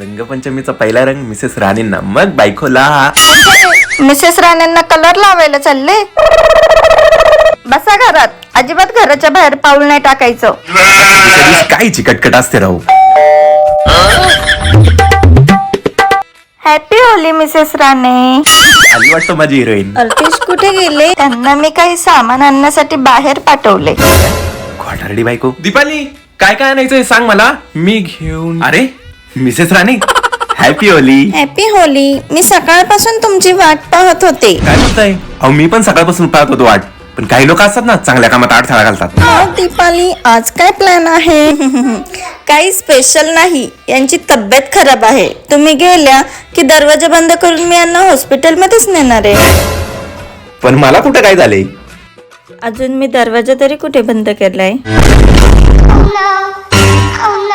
रंगपंचमीचा पहिला रंग मिसेस राणींना, मग बायकोला. मिसेस राणेंना कलर लावायला चालले. बसा घरात, अजिबात घराच्या बाहेर पाऊल नाही टाकायचं. काय चिकटकट असते राहू. Happy Holy Mrs Rane. आली वाटतं माझी हिरोईन. अल्केश कुठे गेले? त्यांना मी काही सामान आणण्यासाठी बाहेर पाठवले. खोटारडी बायको. दीपाली, काय काय आणायचंय सांग मला, मी घेऊन. अरे Mrs Rani, happy Holi. Happy Holi. मी सकाळपासून तुमची वाट पाहत होते. काय म्हणताय? अहो मी पण सकाळपासून पाहत होतो वाट, पण काही लोक असतात ना चांगल्या कामात अडथळा घालतात. मग दीपाली, आज काय प्लॅन आहे? काही स्पेशल नाही, यांची तब्येत खराब आहे. तुम्ही गेल्या की दरवाजा बंद करून मी यांना हॉस्पिटलमध्येच नेणार आहे. पण मला कुठं काय झाले? अजून मी दरवाजा तरी कुठे बंद केलाय? Oh no.